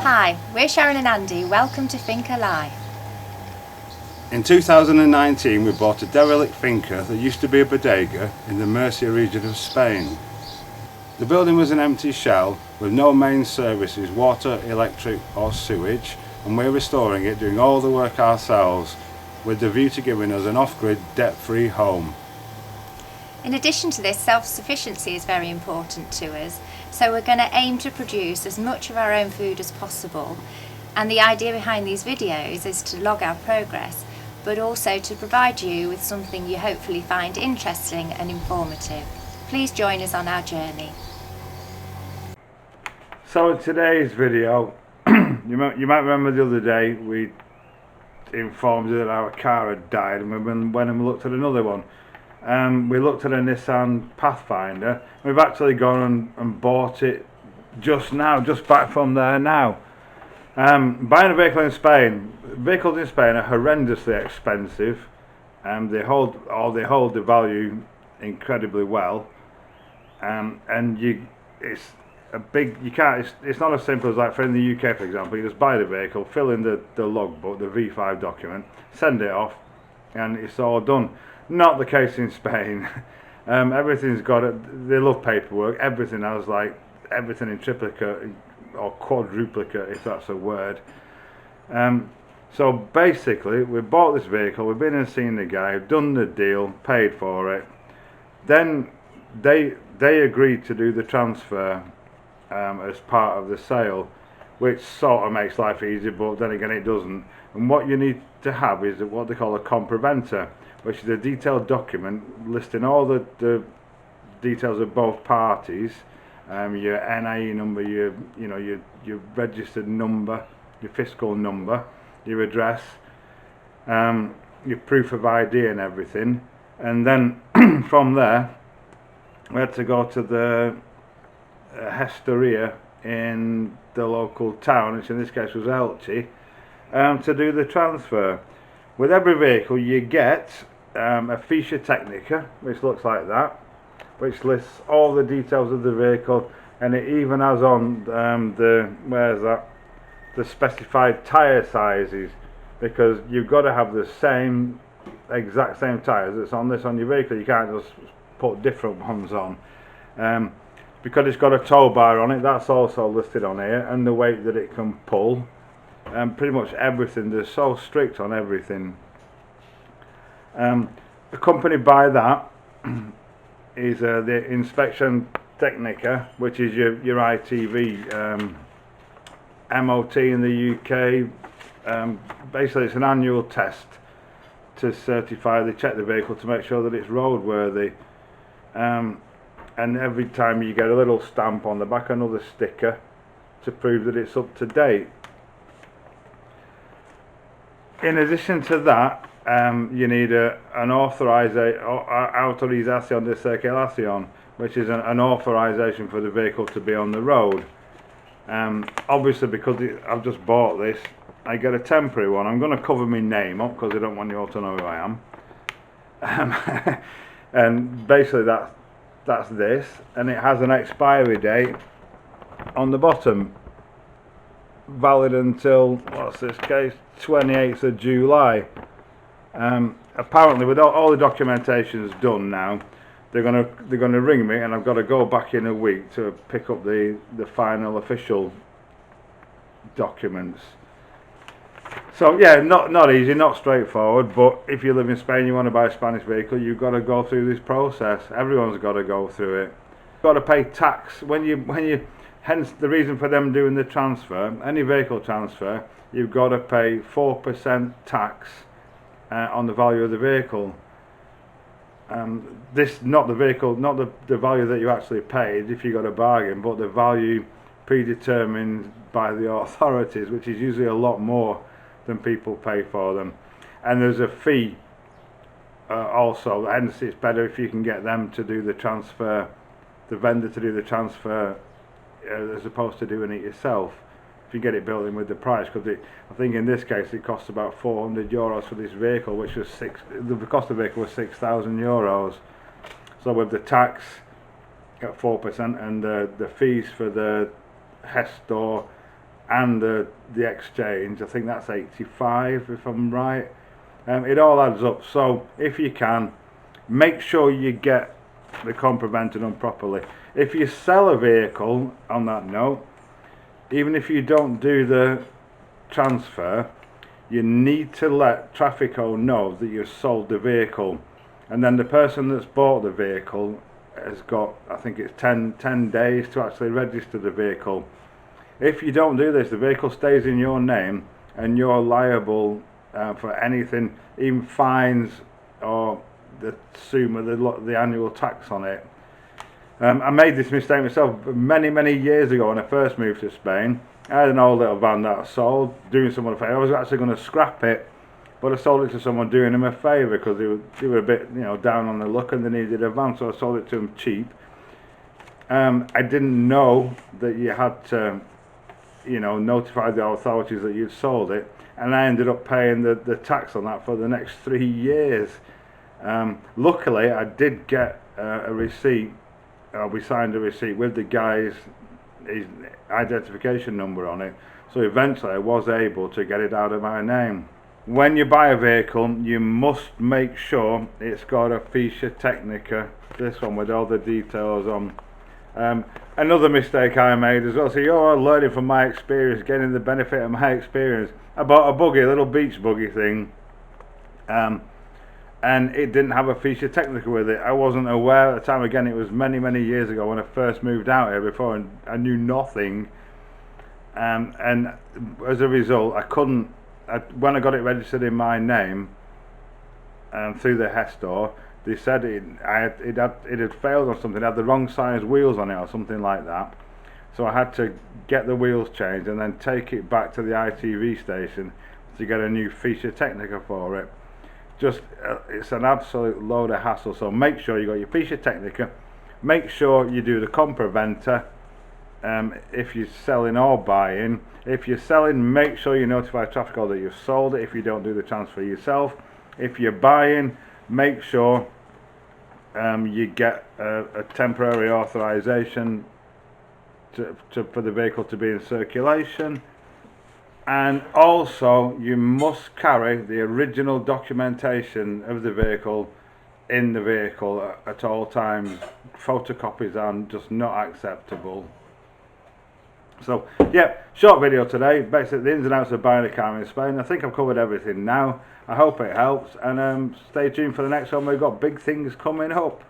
Hi, we're Sharon and Andy. Welcome to Finca Live. In 2019 we bought a derelict finca that used to be a bodega in the Murcia region of Spain. The building was an empty shell with no main services, water, electric or sewage, and we're restoring it, doing all the work ourselves with the view to giving us an off-grid, debt-free home. In addition to this, self-sufficiency is very important to us, so we're going to aim to produce as much of our own food as possible, and the idea behind these videos is to log our progress, but also to provide you with something you hopefully find interesting and informative. Please join us on our journey. So in today's video, you might remember the other day we informed you that our car had died, and we went and looked at another one. We looked at a Nissan Pathfinder. We've actually gone and bought it just back from there now. Buying a vehicle in Spain, vehicles in Spain are horrendously expensive, and they hold the value incredibly well. And it's not as simple as, like, for in the UK for example, you just buy the vehicle, fill in the logbook, the V5 document, send it off, and it's all done. Not the case in Spain. Everything's got it. They love paperwork. Everything has, like, everything in triplicate or quadruplicate, if that's a word. So basically, we bought this vehicle. We've been and seen the guy, done the deal, paid for it. Then they agreed to do the transfer as part of the sale, which sort of makes life easier, but then again it doesn't. And what you need to have is what they call a compraventa, which is a detailed document listing all the details of both parties, your NIE number, your registered number, your fiscal number, your address, your proof of ID and everything. And then from there we had to go to the gestoria in the local town, which in this case was Elche, to do the transfer. With every vehicle you get a ficha technica, which looks like that, which lists all the details of the vehicle, and it even has on the specified tyre sizes, because you've got to have the exact same tyres that's on your vehicle. You can't just put different ones on. Because it's got a tow bar on it, that's also listed on here, and the weight that it can pull, and pretty much everything. They're so strict on everything. Accompanied by that is the inspection technica, which is your ITV, MOT in the UK. Basically it's an annual test to certify, they check the vehicle to make sure that it's roadworthy. And every time you get a little stamp on the back, another sticker to prove that it's up to date. In addition to that, you need an autorización de circulación, which is an authorization for the vehicle to be on the road. Obviously, because I've just bought this, I get a temporary one. I'm going to cover my name up because I don't want you all to know who I am. And basically that's this, and it has an expiry date on the bottom, valid until, what's this case, 28th of July. Apparently with all the documentation's done now, they're gonna ring me, and I've got to go back in a week to pick up the final official documents. So yeah, not easy, not straightforward, but if you live in Spain, you want to buy a Spanish vehicle, you've got to go through this process. Everyone's got to go through it. You've got to pay tax when you hence the reason for them doing the transfer. Any vehicle transfer, you've got to pay 4% tax on the value of the vehicle. This not the vehicle, not the value that you actually paid if you got a bargain, but the value predetermined by the authorities, which is usually a lot more than people pay for them. And there's a fee also, hence it's better if you can get them to do the transfer, the vendor to do the transfer, as opposed to doing it yourself, if you get it built in with the price. Because I think in this case it costs about €400 for this vehicle, which was the cost of the vehicle was €6,000. So with the tax at 4% and the fees for the gestor and the exchange, I think that's 85 if I'm right. It all adds up. So if you can, make sure you get the compraventa done properly. If you sell a vehicle, on that note, even if you don't do the transfer, you need to let Traffico know that you've sold the vehicle, and then the person that's bought the vehicle has got, I think it's 10 days to actually register the vehicle. If you don't do this, the vehicle stays in your name and you're liable for anything, even fines or the SUMA, the annual tax on it. I made this mistake myself many years ago when I first moved to Spain. I had an old little van that I sold, doing someone a favour. I was actually going to scrap it, but I sold it to someone doing them a favour because they were a bit, down on the luck and they needed a van, so I sold it to them cheap. I didn't know that you had to, notify the authorities that you'd sold it, and I ended up paying the tax on that for the next 3 years. Luckily, I did get a receipt. We signed a receipt with the guy's his identification number on it, so eventually I was able to get it out of my name. When you buy a vehicle, you must make sure it's got a Ficha Technica, this one with all the details on. Another mistake I made as well, so you're learning from my experience, getting the benefit of my experience. I bought a buggy, a little beach buggy thing, and it didn't have a Ficha Technica with it. I wasn't aware at the time. Again, it was many years ago when I first moved out here before, and I knew nothing. And as a result, I couldn't. When I got it registered in my name through the Hestor, they said it had failed or something. It had the wrong size wheels on it or something like that. So I had to get the wheels changed and then take it back to the ITV station to get a new Ficha Technica for it. It's an absolute load of hassle. So make sure you got your Ficha Technica. Make sure you do the compraventa if you're selling or buying. If you're selling, make sure you notify Traffico that you've sold it if you don't do the transfer yourself. If you're buying, make sure you get a temporary authorization for the vehicle to be in circulation. And also, you must carry the original documentation of the vehicle in the vehicle at all times. Photocopies are just not acceptable. So, yeah, short video today. Basically, the ins and outs of buying a car in Spain. I think I've covered everything now. I hope it helps. And stay tuned for the next one. We've got big things coming up.